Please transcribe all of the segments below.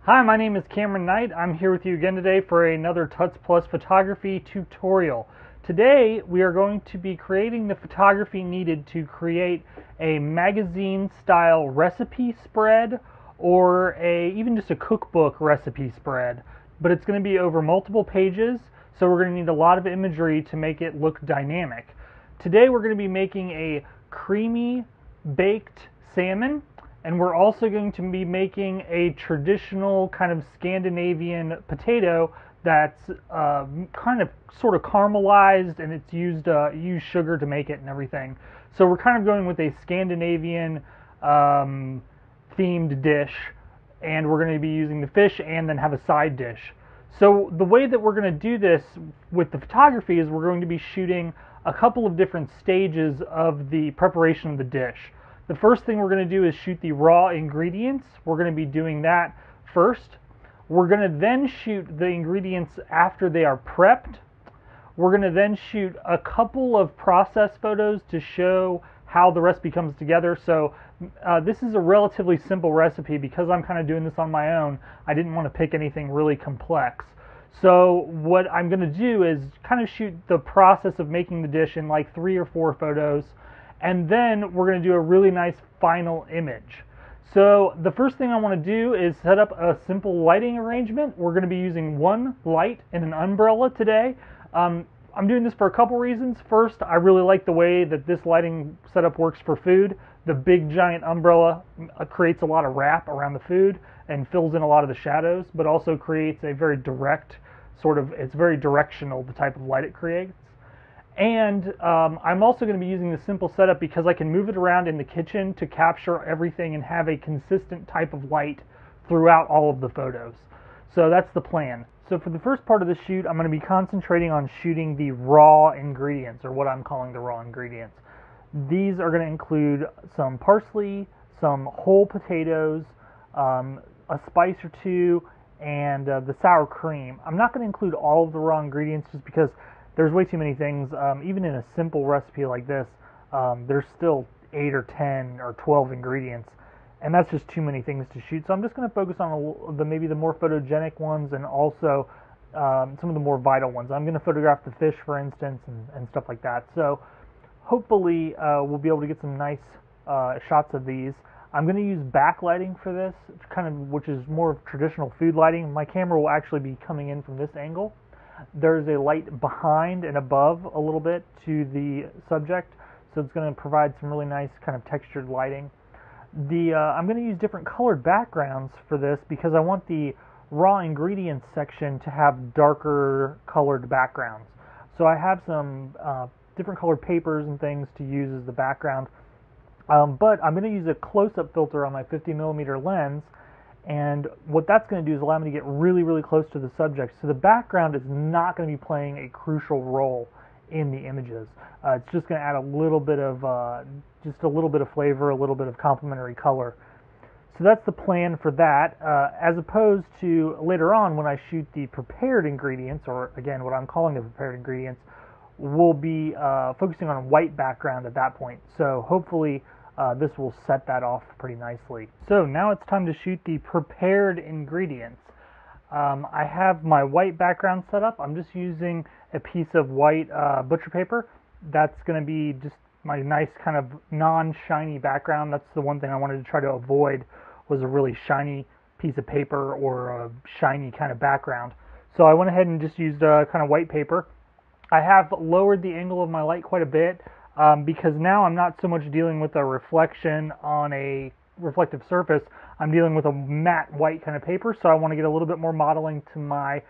Hi, my name is Cameron Knight. I'm here with you again today for another Tuts Plus photography tutorial. Today we are going to be creating the photography needed to create a magazine style recipe spread or even just a cookbook recipe spread, but it's going to be over multiple pages, so we're going to need a lot of imagery to make it look dynamic. Today we're going to be making a creamy baked salmon, and we're also going to be making a traditional kind of Scandinavian potato that's kind of sort of caramelized, and it's used sugar to make it and everything. So we're kind of going with a Scandinavian themed dish, and we're going to be using the fish and then have a side dish. So the way that we're going to do this with the photography is we're going to be shooting a couple of different stages of the preparation of the dish. The first thing we're going to do is shoot the raw ingredients. We're going to be doing that first. We're going to then shoot the ingredients after they are prepped. We're going to then shoot a couple of process photos to show how the recipe comes together. So this is a relatively simple recipe because I'm kind of doing this on my own. I didn't want to pick anything really complex. So what I'm going to do is kind of shoot the process of making the dish in like 3 or 4 photos. And then we're going to do a really nice final image. So the first thing I want to do is set up a simple lighting arrangement. We're going to be using one light and an umbrella today. I'm doing this for a couple reasons. First, I really like the way that this lighting setup works for food. The big giant umbrella creates a lot of wrap around the food and fills in a lot of the shadows, but also creates a very direct it's very directional, the type of light it creates. And I'm also going to be using the simple setup because I can move it around in the kitchen to capture everything and have a consistent type of light throughout all of the photos. So that's the plan. So for the first part of the shoot, I'm going to be concentrating on shooting the raw ingredients, or what I'm calling the raw ingredients. These are going to include some parsley, some whole potatoes, a spice or two, and the sour cream. I'm not going to include all of the raw ingredients just because there's way too many things. Even in a simple recipe like this, there's still 8 or 10 or 12 ingredients, and that's just too many things to shoot. So I'm just going to focus on maybe the more photogenic ones, and also some of the more vital ones. I'm going to photograph the fish, for instance, and stuff like that. So hopefully we'll be able to get some nice shots of these. I'm going to use backlighting for this, which is more of traditional food lighting. My camera will actually be coming in from this angle. There's a light behind and above a little bit to the subject, so it's going to provide some really nice kind of textured lighting. I'm going to use different colored backgrounds for this because I want the raw ingredients section to have darker colored backgrounds. So I have some different colored papers and things to use as the background, but I'm going to use a close-up filter on my 50mm lens. And what that's going to do is allow me to get really, really close to the subject. So the background is not going to be playing a crucial role in the images. It's just going to add a little bit of flavor, a little bit of complementary color. So that's the plan for that. As opposed to later on when I shoot the prepared ingredients, or again what I'm calling the prepared ingredients, we'll be focusing on a white background at that point. So hopefully this will set that off pretty nicely. So now it's time to shoot the prepared ingredients. I have my white background set up. I'm just using a piece of white butcher paper. That's going to be just my nice kind of non-shiny background. That's the one thing I wanted to try to avoid, was a really shiny piece of paper or a shiny kind of background. So I went ahead and just used kind of white paper. I have lowered the angle of my light quite a bit, because now I'm not so much dealing with a reflection on a reflective surface. I'm dealing with a matte white kind of paper, so I want to get a little bit more modeling to my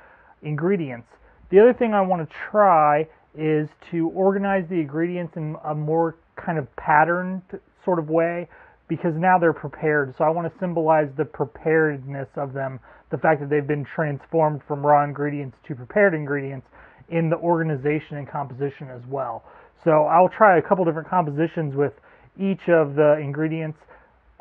ingredients. The other thing I want to try is to organize the ingredients in a more kind of patterned sort of way, because now they're prepared. So I want to symbolize the preparedness of them, the fact that they've been transformed from raw ingredients to prepared ingredients in the organization and composition as well. So I'll try a couple different compositions with each of the ingredients.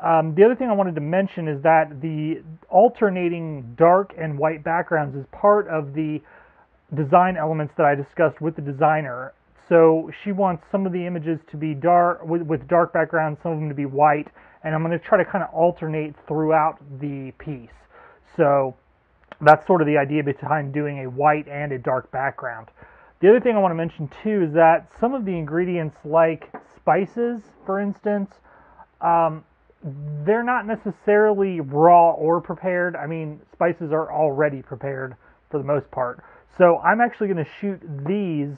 The other thing I wanted to mention is that the alternating dark and white backgrounds is part of the design elements that I discussed with the designer. So she wants some of the images to be dark with dark backgrounds, some of them to be white, and I'm going to try to kind of alternate throughout the piece. So that's sort of the idea behind doing a white and a dark background. The other thing I want to mention too is that some of the ingredients, like spices, for instance, they're not necessarily raw or prepared. I mean, spices are already prepared for the most part. So I'm actually going to shoot these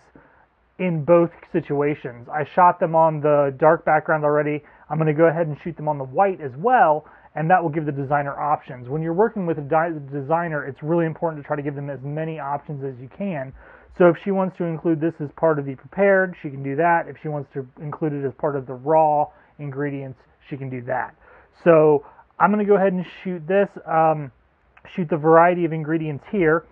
in both situations. I shot them on the dark background already. I'm going to go ahead and shoot them on the white as well, and that will give the designer options. When you're working with a designer, it's really important to try to give them as many options as you can. So if she wants to include this as part of the prepared, she can do that. If she wants to include it as part of the raw ingredients, she can do that. So I'm going to go ahead and shoot this, shoot the variety of ingredients here.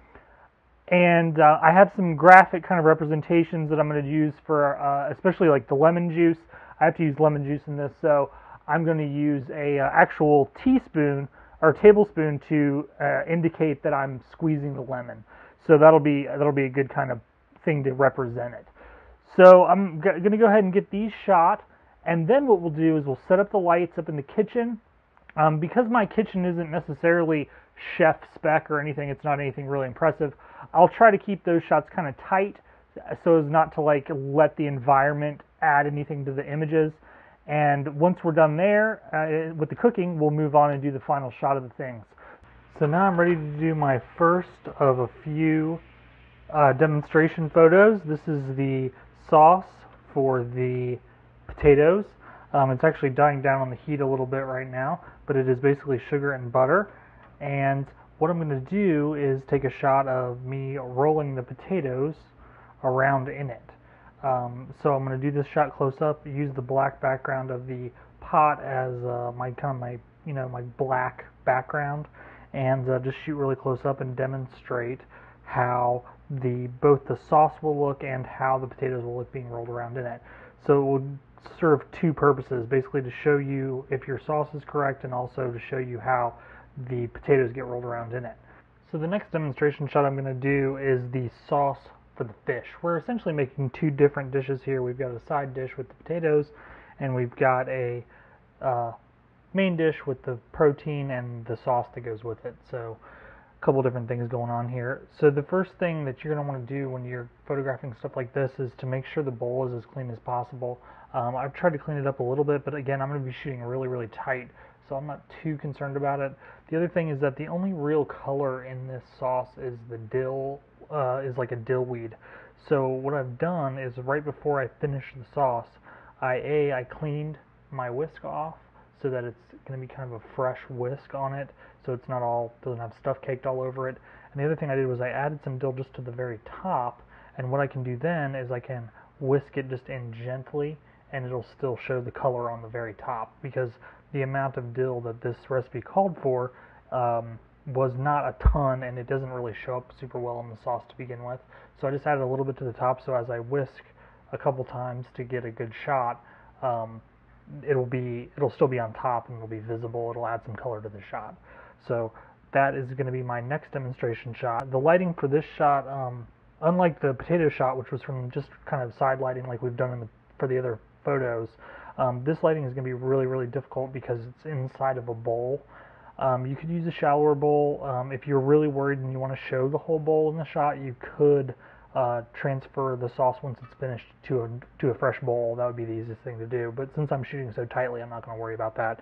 And I have some graphic kind of representations that I'm going to use for, especially like the lemon juice. I have to use lemon juice in this, so I'm going to use a actual teaspoon or tablespoon to indicate that I'm squeezing the lemon. So that'll be a good kind of thing to represent it. So I'm going to go ahead and get these shot, and then what we'll do is we'll set up the lights up in the kitchen. Because my kitchen isn't necessarily chef spec or anything, it's not anything really impressive, I'll try to keep those shots kind of tight so as not to like let the environment add anything to the images. And once we're done there with the cooking, we'll move on and do the final shot of the things. So now I'm ready to do my first of a few demonstration photos. This is the sauce for the potatoes. It's actually dying down on the heat a little bit right now, but it is basically sugar and butter. And what I'm going to do is take a shot of me rolling the potatoes around in it. So I'm going to do this shot close up, use the black background of the pot as my black background, and just shoot really close up and demonstrate how both the sauce will look and how the potatoes will look being rolled around in it. So it will serve two purposes, basically to show you if your sauce is correct and also to show you how the potatoes get rolled around in it. So the next demonstration shot I'm going to do is the sauce for the fish. We're essentially making two different dishes here. We've got a side dish with the potatoes, and we've got a main dish with the protein and the sauce that goes with it. So a couple different things going on here. So the first thing that you're going to want to do when you're photographing stuff like this is to make sure the bowl is as clean as possible. I've tried to clean it up a little bit, but again, I'm going to be shooting really, really tight, so I'm not too concerned about it. The other thing is that the only real color in this sauce is the dill, is like a dill weed. So what I've done is right before I finish the sauce, I cleaned my whisk off so that it's going to be kind of a fresh whisk on it, so it's not doesn't have stuff caked all over it. And the other thing I did was I added some dill just to the very top, and what I can do then is I can whisk it just in gently, and it'll still show the color on the very top, because the amount of dill that this recipe called for was not a ton, and it doesn't really show up super well in the sauce to begin with. So I just added a little bit to the top, so as I whisk a couple times to get a good shot, it'll still be on top and it'll be visible. It'll add some color to the shot. So that is going to be my next demonstration shot. The lighting for this shot, unlike the potato shot, which was from just kind of side lighting like we've done for the other photos, this lighting is going to be really, really difficult because it's inside of a bowl. You could use a shallower bowl. If you're really worried and you want to show the whole bowl in the shot, you could transfer the sauce once it's finished to a fresh bowl. That would be the easiest thing to do. But since I'm shooting so tightly, I'm not going to worry about that.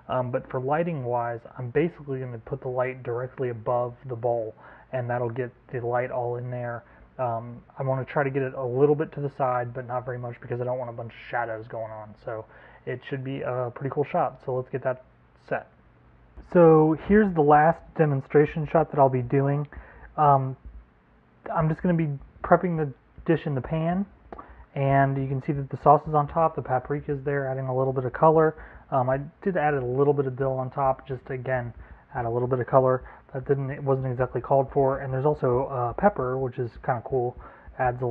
But for lighting wise, I'm basically going to put the light directly above the bowl, and that'll get the light all in there. I want to try to get it a little bit to the side, but not very much, because I don't want a bunch of shadows going on. So it should be a pretty cool shot. So let's get that set. So here's the last demonstration shot that I'll be doing. I'm just going to be prepping the dish in the pan, and you can see that the sauce is on top, the paprika is there, adding a little bit of color. I did add a little bit of dill on top, just to, again, add a little bit of color. It wasn't exactly called for. And there's also pepper, which is kind of cool, adds a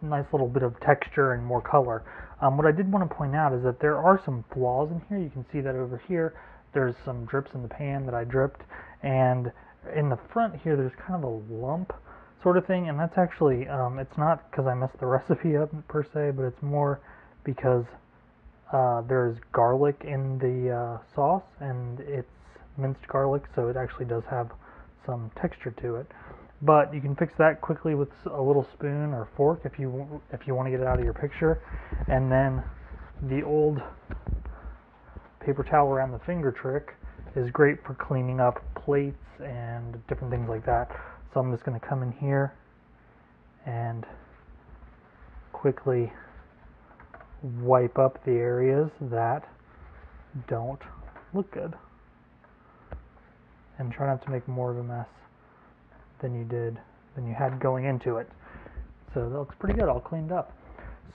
nice little bit of texture and more color. What I did want to point out is that there are some flaws in here. You can see that over here there's some drips in the pan that I dripped, and in the front here there's kind of a lump sort of thing, and that's actually it's not because I messed the recipe up per se, but it's more because there's garlic in the sauce, and it's minced garlic, so it actually does have some texture to it. But you can fix that quickly with a little spoon or fork if you want to get it out of your picture. And then the old paper towel around the finger trick is great for cleaning up plates and different things like that. So I'm just going to come in here and quickly wipe up the areas that don't look good, and try not to make more of a mess than you had going into it. So that looks pretty good, all cleaned up.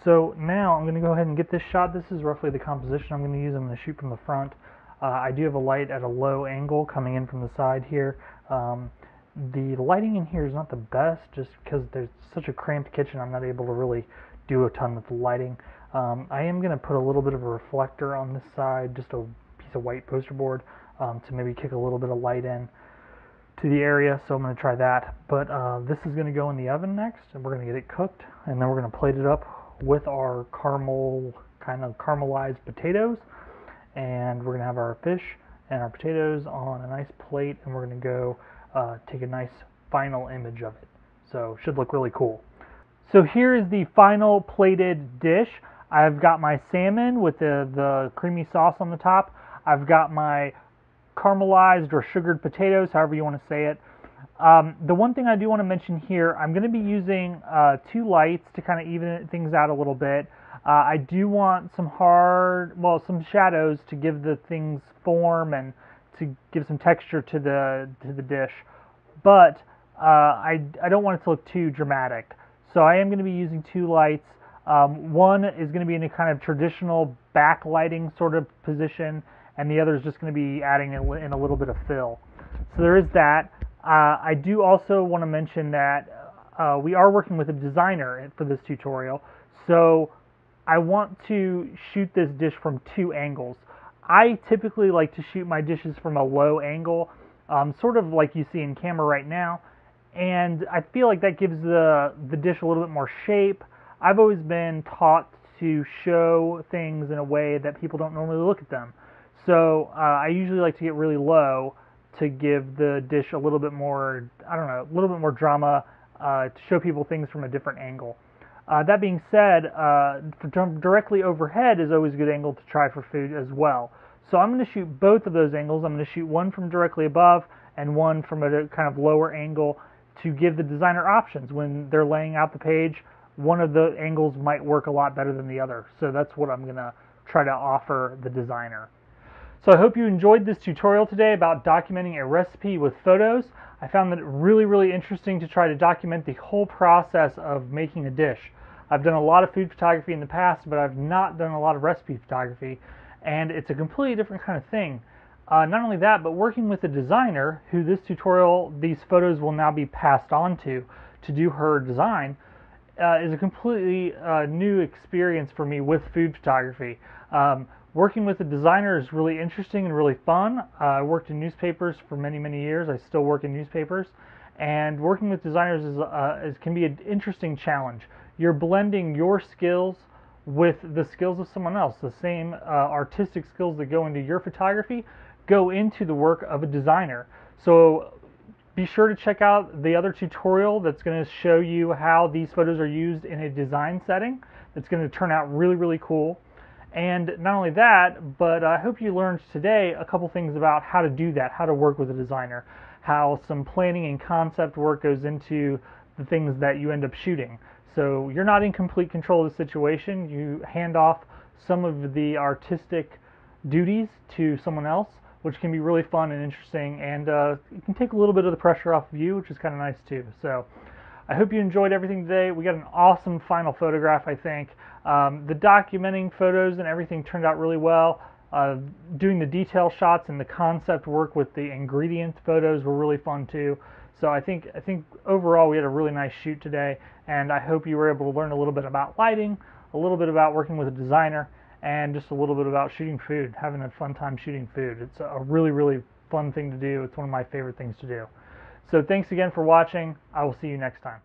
So now I'm going to go ahead and get this shot. This is roughly the composition I'm going to use. I'm going to shoot from the front. I do have a light at a low angle coming in from the side here. The lighting in here is not the best just because there's such a cramped kitchen. I'm not able to really do a ton with the lighting. I am going to put a little bit of a reflector on this side, just a piece of white poster board, to maybe kick a little bit of light in to the area, so I'm going to try that. But this is going to go in the oven next, and we're going to get it cooked, and then we're going to plate it up with our caramelized potatoes, and we're going to have our fish and our potatoes on a nice plate, and we're going to go take a nice final image of it. So it should look really cool. So here is the final plated dish. I've got my salmon with the creamy sauce on the top. I've got my caramelized or sugared potatoes, however you want to say it. The one thing I do want to mention here, I'm going to be using 2 lights to kind of even things out a little bit. I do want some shadows to give the things form and to give some texture to the dish, but I don't want it to look too dramatic. So I am going to be using 2 lights. One is going to be in a kind of traditional backlighting sort of position, and the other is just going to be adding in a little bit of fill. So there is that. I do also want to mention that we are working with a designer for this tutorial, so I want to shoot this dish from 2 angles. I typically like to shoot my dishes from a low angle, sort of like you see in camera right now, and I feel like that gives the dish a little bit more shape. I've always been taught to show things in a way that people don't normally look at them. So I usually like to get really low to give the dish a little bit more, a little bit more drama, to show people things from a different angle. That being said, directly overhead is always a good angle to try for food as well. So I'm going to shoot both of those angles. I'm going to shoot one from directly above and one from a kind of lower angle to give the designer options. When they're laying out the page, one of the angles might work a lot better than the other. So that's what I'm going to try to offer the designer. So I hope you enjoyed this tutorial today about documenting a recipe with photos. I found that really, really interesting to try to document the whole process of making a dish. I've done a lot of food photography in the past, but I've not done a lot of recipe photography, and it's a completely different kind of thing. Not only that, but working with a designer who these photos will now be passed on to do her design, is a completely new experience for me with food photography. Working with a designer is really interesting and really fun. I worked in newspapers for many, many years. I still work in newspapers. And working with designers can be an interesting challenge. You're blending your skills with the skills of someone else. The same artistic skills that go into your photography go into the work of a designer. So be sure to check out the other tutorial that's going to show you how these photos are used in a design setting. That's going to turn out really, really cool. And not only that, but I hope you learned today a couple things about how to do that, how to work with a designer, how some planning and concept work goes into the things that you end up shooting. So you're not in complete control of the situation. You hand off some of the artistic duties to someone else, which can be really fun and interesting, and it can take a little bit of the pressure off of you, which is kind of nice too. So I hope you enjoyed everything today. We got an awesome final photograph, I think. The documenting photos and everything turned out really well. Doing the detail shots and the concept work with the ingredient photos were really fun too. So I think overall we had a really nice shoot today, and I hope you were able to learn a little bit about lighting, a little bit about working with a designer, and just a little bit about shooting food, having a fun time shooting food. It's a really, really fun thing to do. It's one of my favorite things to do. So thanks again for watching. I will see you next time.